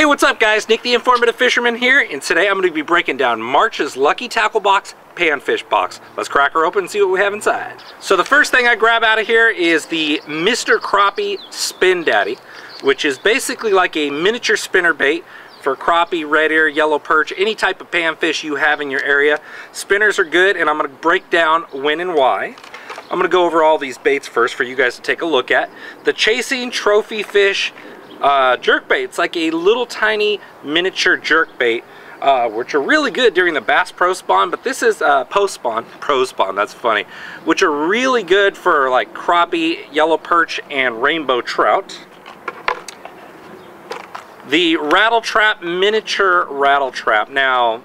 Hey, what's up guys? Nick the Informative Fisherman here, and today I'm going to be breaking down March's Lucky Tackle Box Panfish Box. Let's crack her open and see what we have inside. So the first thing I grab out of here is the Mr. Crappie Spin Daddy, which is basically like a miniature spinner bait for crappie, red ear, yellow perch, any type of panfish you have in your area. Spinners are good, and I'm going to break down when and why. I'm going to go over all these baits first for you guys to take a look at. The Chasing Trophy Fish jerkbait. It's like a little tiny miniature jerkbait, which are really good during the bass pro spawn, but this is pro spawn, that's funny, which are really good for like crappie, yellow perch, and rainbow trout. The Rattle Trap miniature rattle trap. Now,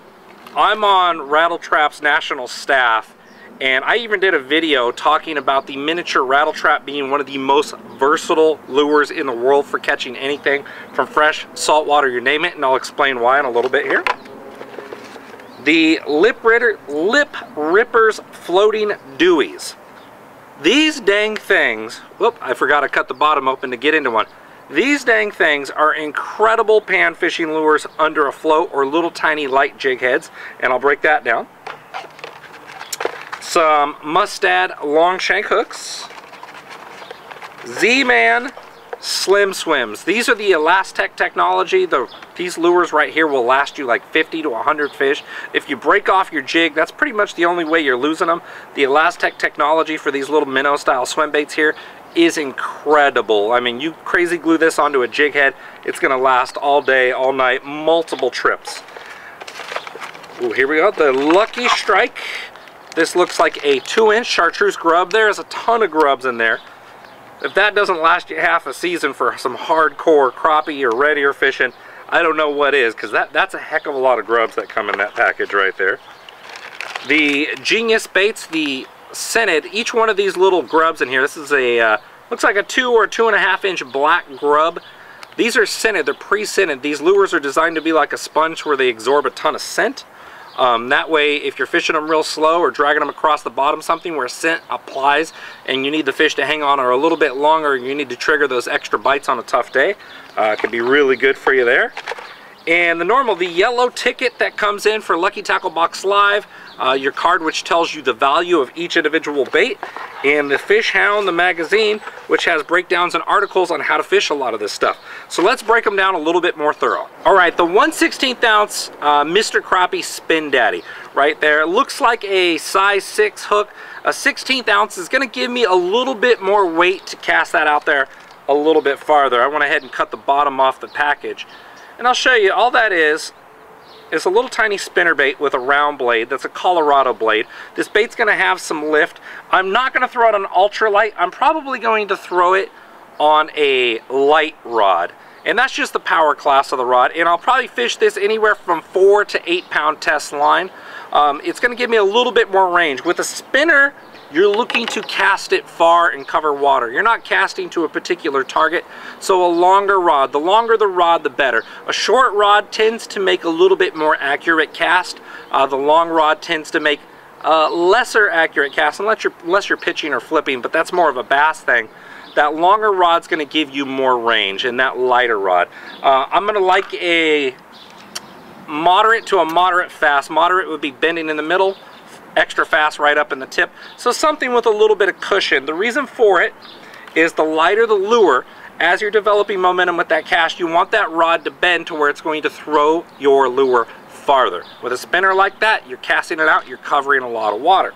I'm on Rattle Trap's national staff, and I even did a video talking about the miniature rattle trap being one of the most versatile lures in the world for catching anything from fresh, saltwater, you name it, and I'll explain why in a little bit here. The Lip Rippers Floating Dewies. These dang things, whoop, I forgot to cut the bottom open to get into one. These dang things are incredible pan fishing lures under a float or little tiny light jig heads, and I'll break that down. Some Mustad long shank hooks, Z-Man Slim Swims. These are the Elastec technology. These lures right here will last you like 50 to 100 fish. If you break off your jig, that's pretty much the only way you're losing them. The Elastec technology for these little minnow style swim baits here is incredible. I mean, you crazy glue this onto a jig head, it's going to last all day, all night, multiple trips. Ooh, here we go, the Lucky Strike. This looks like a 2-inch chartreuse grub. There's a ton of grubs in there. If that doesn't last you half a season for some hardcore crappie or red ear fishing, I don't know what is, because that's a heck of a lot of grubs that come in that package right there. The Genius Baits, the scented, each one of these little grubs in here, this is a, looks like a 2 or 2.5 inch black grub. These are scented, they're pre-scented. These lures are designed to be like a sponge where they absorb a ton of scent. That way, if you're fishing them real slow or dragging them across the bottom, something where scent applies and you need the fish to hang on or a little bit longer, you need to trigger those extra bites on a tough day, it can be really good for you there. And the yellow ticket that comes in for Lucky Tackle Box Live, your card which tells you the value of each individual bait, and the Fish Hound, the magazine, which has breakdowns and articles on how to fish a lot of this stuff. So let's break them down a little bit more thorough. All right, the 1/16 ounce Mr. Crappie Spin Daddy right there. It looks like a size 6 hook. A 1/16 ounce is going to give me a little bit more weight to cast that out there a little bit farther. I went ahead and cut the bottom off the package. And I'll show you, all that is a little tiny spinner bait with a round blade. That's a Colorado blade. This bait's going to have some lift. I'm not going to throw it on ultralight. I'm probably going to throw it on a light rod. And that's just the power class of the rod. And I'll probably fish this anywhere from 4 to 8 pound test line. It's going to give me a little bit more range. With a spinner, you're looking to cast it far and cover water. You're not casting to a particular target, so a longer rod. The longer the rod, the better. A short rod tends to make a little bit more accurate cast. The long rod tends to make lesser accurate cast, unless you're pitching or flipping, but that's more of a bass thing. That longer rod's going to give you more range, and that lighter rod. I'm going to like a moderate to a moderate fast. Moderate would be bending in the middle, extra fast right up in the tip, so something with a little bit of cushion. The reason for it is the lighter the lure, as you're developing momentum with that cast, you want that rod to bend to where it's going to throw your lure farther. With a spinner like that, you're casting it out, you're covering a lot of water.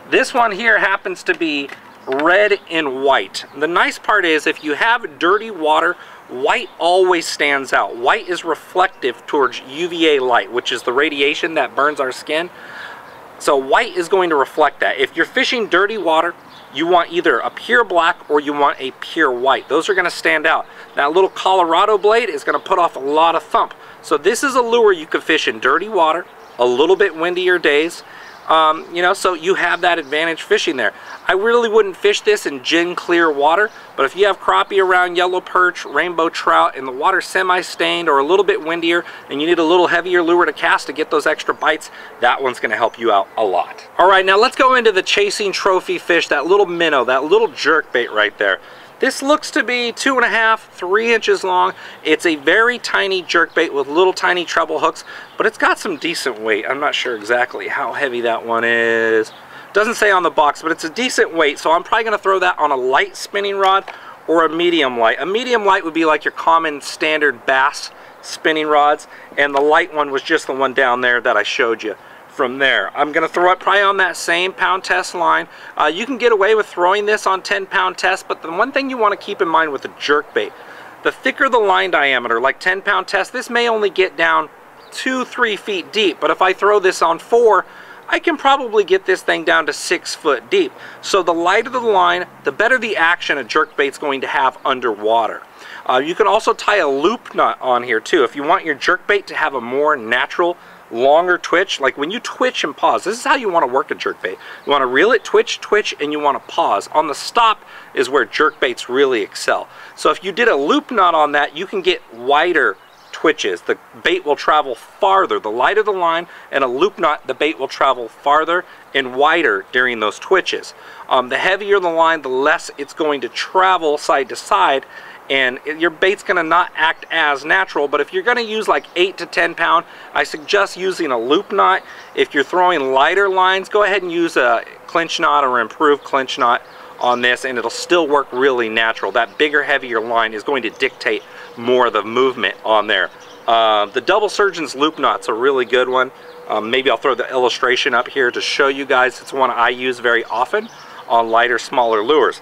This one here happens to be red and white. The nice part is, if you have dirty water, white always stands out. White is reflective towards UVA light, which is the radiation that burns our skin. So white is going to reflect that. If you're fishing dirty water, you want either a pure black or you want a pure white. Those are going to stand out. That little Colorado blade is going to put off a lot of thump. So this is a lure you can fish in dirty water, a little bit windier days. You know, so you have that advantage fishing there. I really wouldn't fish this in gin clear water, but if you have crappie around, yellow perch, rainbow trout, and the water's semi-stained or a little bit windier, and you need a little heavier lure to cast to get those extra bites, that one's going to help you out a lot. All right, now let's go into the Chasing Trophy Fish, that little minnow, that little jerkbait right there. This looks to be 2.5, 3 inches long. It's a very tiny jerkbait with little tiny treble hooks, but it's got some decent weight. I'm not sure exactly how heavy that one is. Doesn't say on the box, but it's a decent weight, so I'm probably going to throw that on a light spinning rod or a medium light. A medium light would be like your common standard bass spinning rods, and the light one was just the one down there that I showed you. From there, I'm going to throw it probably on that same pound test line. You can get away with throwing this on 10-pound test, but the one thing you want to keep in mind with a jerkbait, the thicker the line diameter, like 10-pound test, this may only get down 2-3 feet deep, but if I throw this on 4, I can probably get this thing down to 6 foot deep. So the lighter the line, the better the action a jerkbait's going to have underwater. You can also tie a loop knot on here too. If you want your jerkbait to have a more natural, longer twitch, like when you twitch and pause, this is how you want to work a jerkbait. You want to reel it, twitch, twitch, and you want to pause. On the stop is where jerkbaits really excel. So if you did a loop knot on that, you can get wider twitches. The bait will travel farther. The lighter the line and a loop knot, the bait will travel farther and wider during those twitches. The heavier the line, the less it's going to travel side to side, and your bait's going to not act as natural. But if you're going to use like 8 to 10 pound, I suggest using a loop knot. If you're throwing lighter lines, go ahead and use a clinch knot or improved clinch knot on this, and it'll still work really natural. That bigger, heavier line is going to dictate more of the movement on there. The double surgeon's loop knot's a really good one. Maybe I'll throw the illustration up here to show you guys. It's one I use very often on lighter, smaller lures.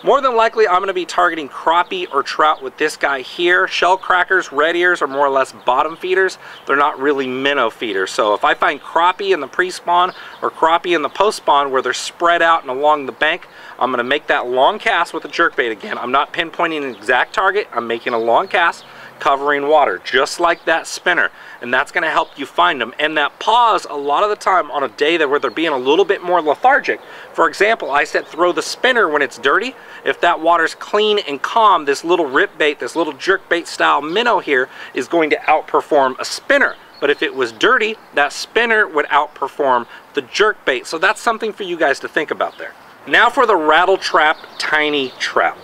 More than likely, I'm going to be targeting crappie or trout with this guy here. Shell crackers, red ears are more or less bottom feeders. They're not really minnow feeders. So if I find crappie in the pre-spawn or crappie in the post-spawn where they're spread out and along the bank, I'm going to make that long cast with a jerkbait again. I'm not pinpointing an exact target. I'm making a long cast covering water, just like that spinner, and that's going to help you find them. And that pause, a lot of the time on a day where they're being a little bit more lethargic. For example, I said throw the spinner when it's dirty. If that water's clean and calm, this little rip bait, this little jerkbait style minnow here is going to outperform a spinner. But if it was dirty, that spinner would outperform the jerkbait. So that's something for you guys to think about there. Now for the rattle trap tiny trout.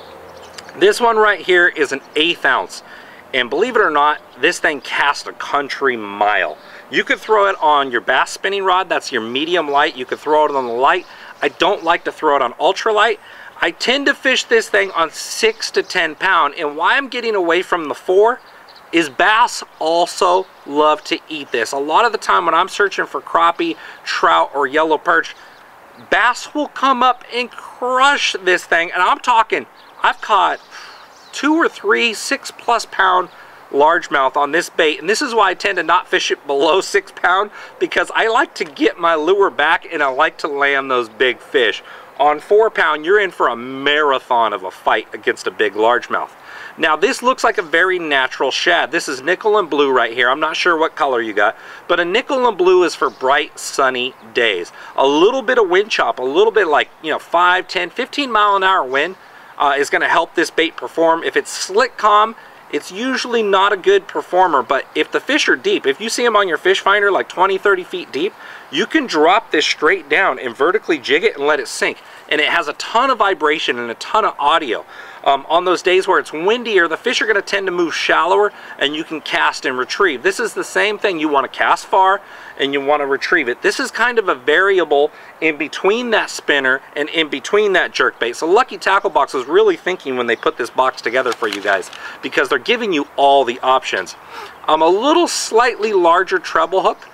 This one right here is an 1/8 ounce. And believe it or not, this thing casts a country mile. You could throw it on your bass spinning rod, that's your medium light. You could throw it on the light. I don't like to throw it on ultralight. I tend to fish this thing on 6 to 10 pound, and why I'm getting away from the 4 is bass also love to eat this. A lot of the time when I'm searching for crappie, trout, or yellow perch, bass will come up and crush this thing, and I'm talking, I've caught 2 or 3 6+ pound largemouth on this bait, and this is why I tend to not fish it below 6 pound, because I like to get my lure back and I like to land those big fish. On 4 pound, you're in for a marathon of a fight against a big largemouth. Now this looks like a very natural shad. This is nickel and blue right here. I'm not sure what color you got, but a nickel and blue is for bright sunny days. A little bit of wind chop, a little bit like 5, 10, 15 mile an hour wind is going to help this bait perform. If it's slick calm, it's usually not a good performer, but if the fish are deep, if you see them on your fish finder like 20, 30 feet deep, you can drop this straight down and vertically jig it and let it sink. And it has a ton of vibration and a ton of audio. On those days where it's windier, the fish are going to tend to move shallower and you can cast and retrieve. This is the same thing. You want to cast far and you want to retrieve it. This is kind of a variable in between that spinner and in between that jerkbait. So Lucky Tackle Box was really thinking when they put this box together for you guys, because they're giving you all the options. A little slightly larger treble hook.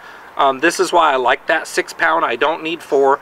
This is why I like that 6 pound. I don't need 4.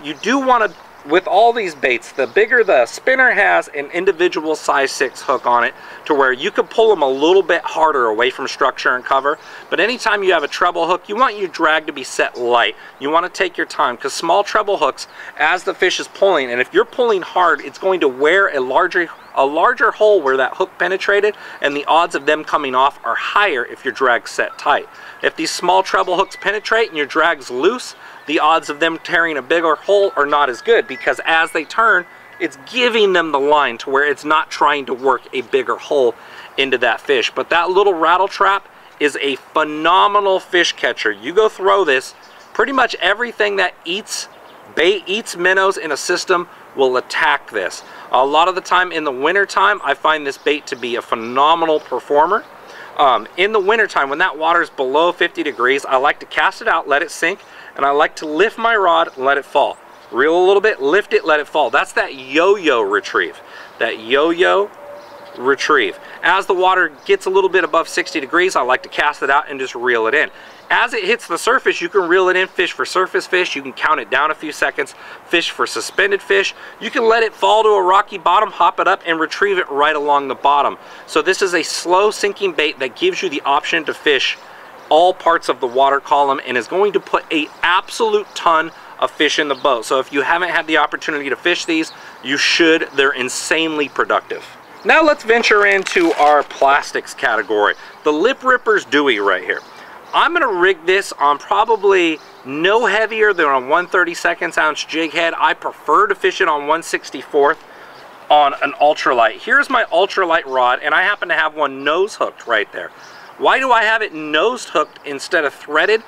You do want to, with all these baits, the bigger the spinner has an individual size 6 hook on it, to where you could pull them a little bit harder away from structure and cover. But anytime you have a treble hook, you want your drag to be set light. You want to take your time, because small treble hooks, as the fish is pulling, and if you're pulling hard, it's going to wear a larger hole where that hook penetrated, and the odds of them coming off are higher if your drag's set tight. If these small treble hooks penetrate and your drag's loose, the odds of them tearing a bigger hole are not as good, because as they turn, it's giving them the line to where it's not trying to work a bigger hole into that fish. But that little rattle trap is a phenomenal fish catcher. You go throw this, pretty much everything that eats bait, eats minnows in a system will attack this. A lot of the time in the winter time, I find this bait to be a phenomenal performer. In the winter time, when that water is below 50 degrees, I like to cast it out, let it sink, and I like to lift my rod and let it fall. Reel a little bit, lift it, let it fall. That's that yo-yo retrieve. That yo-yo retrieve. As the water gets a little bit above 60 degrees, I like to cast it out and just reel it in. As it hits the surface, you can reel it in, fish for surface fish. You can count it down a few seconds, fish for suspended fish. You can let it fall to a rocky bottom, hop it up, and retrieve it right along the bottom. So this is a slow sinking bait that gives you the option to fish all parts of the water column and is going to put an absolute ton of fish in the boat. So if you haven't had the opportunity to fish these, you should. They're insanely productive. Now let's venture into our plastics category. The Lip Rippers Dewey right here. I'm going to rig this on probably no heavier than a 1/32 ounce jig head. I prefer to fish it on 1/64 on an ultralight. Here's my ultralight rod, and I happen to have one nose hooked right there. Why do I have it nose hooked instead of threaded?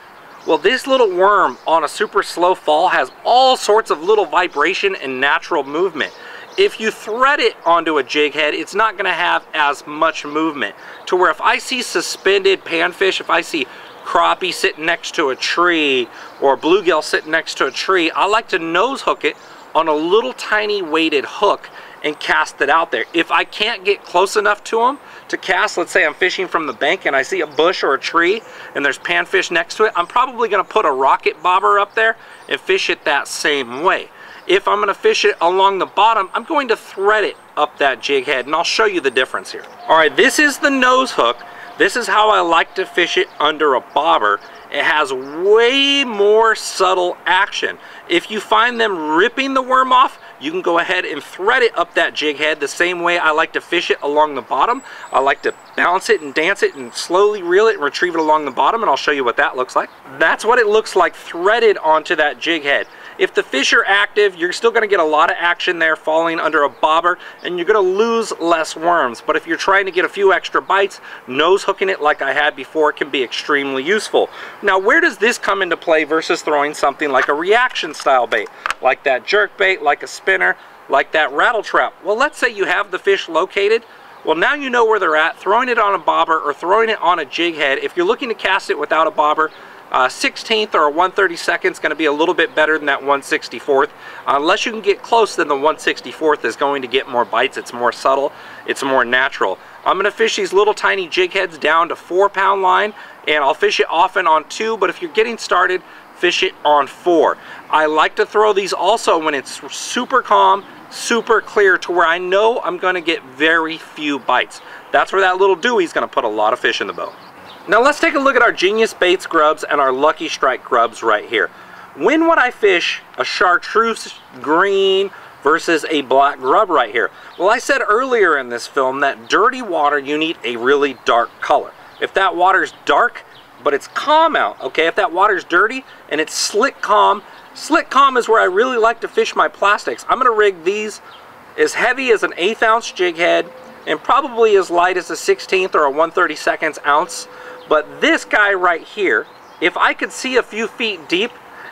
Well, this little worm on a super slow fall has all sorts of little vibration and natural movement. If you thread it onto a jig head, it's not going to have as much movement. To where if I see suspended panfish, if I see crappie sitting next to a tree or bluegill sitting next to a tree, I like to nose hook it on a little tiny weighted hook and cast it out there. If I can't get close enough to them to cast, let's say I'm fishing from the bank and I see a bush or a tree and there's panfish next to it, I'm probably going to put a rocket bobber up there and fish it that same way. If I'm going to fish it along the bottom, I'm going to thread it up that jig head, and I'll show you the difference here. All right, this is the nose hook. This is how I like to fish it under a bobber. It has way more subtle action. If you find them ripping the worm off, you can go ahead and thread it up that jig head the same way I like to fish it along the bottom. I like to bounce it and dance it and slowly reel it and retrieve it along the bottom, and I'll show you what that looks like. That's what it looks like threaded onto that jig head. If the fish are active, you're still going to get a lot of action there falling under a bobber, and you're going to lose less worms. But if you're trying to get a few extra bites, nose hooking it like I had before can be extremely useful. Now, where does this come into play versus throwing something like a reaction style bait, like that jerkbait, like a spinner, like that rattle trap? Well, let's say you have the fish located. Well, now you know where they're at. Throwing it on a bobber or throwing it on a jig head, if you're looking to cast it without a bobber, 16th or a 1/32 is going to be a little bit better than that 1/64. Unless you can get close, then the 1/64 is going to get more bites. It's more subtle. It's more natural. I'm going to fish these little tiny jig heads down to 4-pound line, and I'll fish it often on 2, but if you're getting started, fish it on 4. I like to throw these also when it's super calm, super clear, to where I know I'm going to get very few bites. That's where that little Dewey is going to put a lot of fish in the boat. Now let's take a look at our Genius Baits grubs and our Lucky Strike grubs right here. When would I fish a chartreuse green versus a black grub right here? Well, I said earlier in this film that dirty water, you need a really dark color. If that water's dark, but it's calm out, okay? If that water's dirty and it's slick calm is where I really like to fish my plastics. I'm gonna rig these as heavy as an 1/8 ounce jig head and probably as light as a 16th or a 1/32 ounce. But this guy right here, if I could see a few feet deep,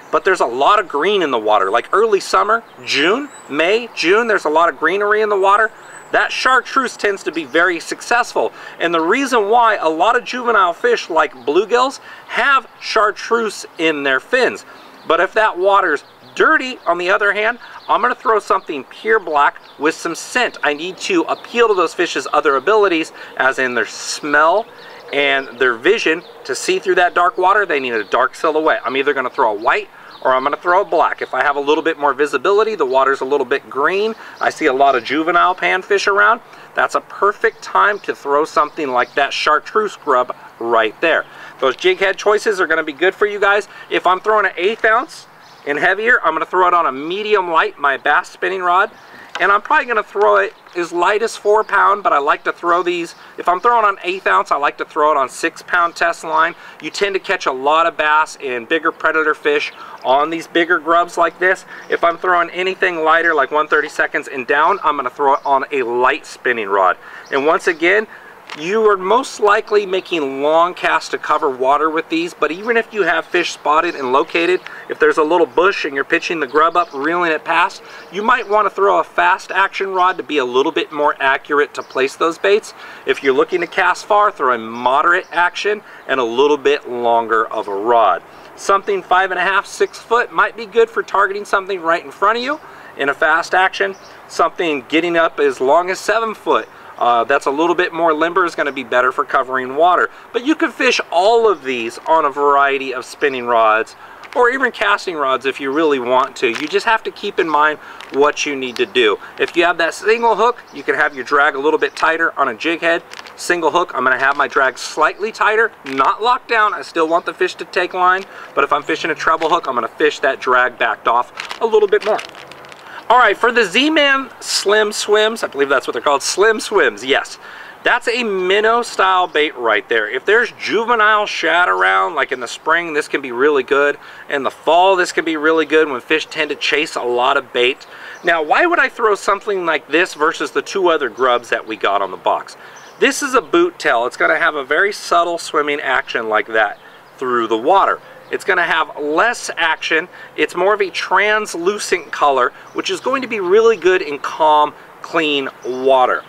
but there's a lot of green in the water, like early summer, June, May, June, there's a lot of greenery in the water, that chartreuse tends to be very successful. And the reason why a lot of juvenile fish like bluegills have chartreuse in their fins. But if that water's dirty, on the other hand, I'm going to throw something pure black with some scent. I need to appeal to those fish's other abilities, as in their smell and their vision. To see through that dark water, they need a dark silhouette. I'm either going to throw a white or I'm going to throw a black. If I have a little bit more visibility, the water's a little bit green, I see a lot of juvenile panfish around, that's a perfect time to throw something like that chartreuse grub right there. Those jig head choices are going to be good for you guys. If I'm throwing an 1/8 ounce and heavier, I'm going to throw it on a medium light, my bass spinning rod. And I'm probably going to throw it as light as 4-pound, but I like to throw these, if I'm throwing on 1/8 ounce, I like to throw it on 6-pound test line. You tend to catch a lot of bass and bigger predator fish on these bigger grubs like this. If I'm throwing anything lighter, like 1/32 and down, I'm going to throw it on a light spinning rod. And once again, You are most likely making long casts to cover water with these, but even if you have fish spotted and located, if there's a little bush and you're pitching the grub up, reeling it past, you might want to throw a fast action rod to be a little bit more accurate to place those baits. If you're looking to cast far, throw a moderate action and a little bit longer of a rod. Something 5.5, 6 foot might be good for targeting something right in front of you in a fast action. Something getting up as long as 7 foot. That's a little bit more limber, is going to be better for covering water. But you can fish all of these on a variety of spinning rods or even casting rods if you really want to. You just have to keep in mind what you need to do. If you have that single hook, you can have your drag a little bit tighter on a jig head. Single hook, I'm going to have my drag slightly tighter, not locked down. I still want the fish to take line, but if I'm fishing a treble hook, I'm going to fish that drag backed off a little bit more. All right, for the Z-Man Slim Swims, I believe that's what they're called, Slim Swims, yes. That's a minnow style bait right there. If there's juvenile shad around, like in the spring, this can be really good. In the fall, this can be really good when fish tend to chase a lot of bait. Now, why would I throw something like this versus the 2 other grubs that we got on the box? This is a boot tail. It's gonna have a very subtle swimming action like that through the water. It's going to have less action. It's more of a translucent color, which is going to be really good in calm, clean water.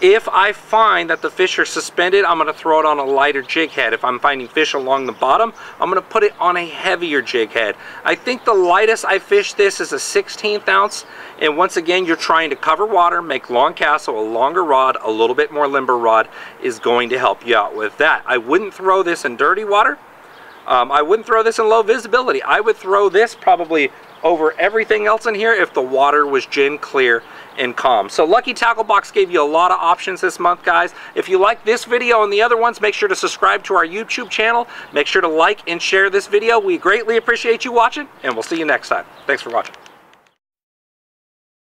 If I find that the fish are suspended, I'm going to throw it on a lighter jig head. If I'm finding fish along the bottom, I'm going to put it on a heavier jig head. I think the lightest I fished this is a 1/16 ounce. And once again, you're trying to cover water, make long casts, so a longer rod, a little bit more limber rod is going to help you out with that. I wouldn't throw this in dirty water. I wouldn't throw this in low visibility. I would throw this probably over everything else in here if the water was gin clear and calm. So Lucky Tackle Box gave you a lot of options this month, guys. If you like this video and the other ones, make sure to subscribe to our YouTube channel. Make sure to like and share this video. We greatly appreciate you watching, and we'll see you next time. Thanks for watching.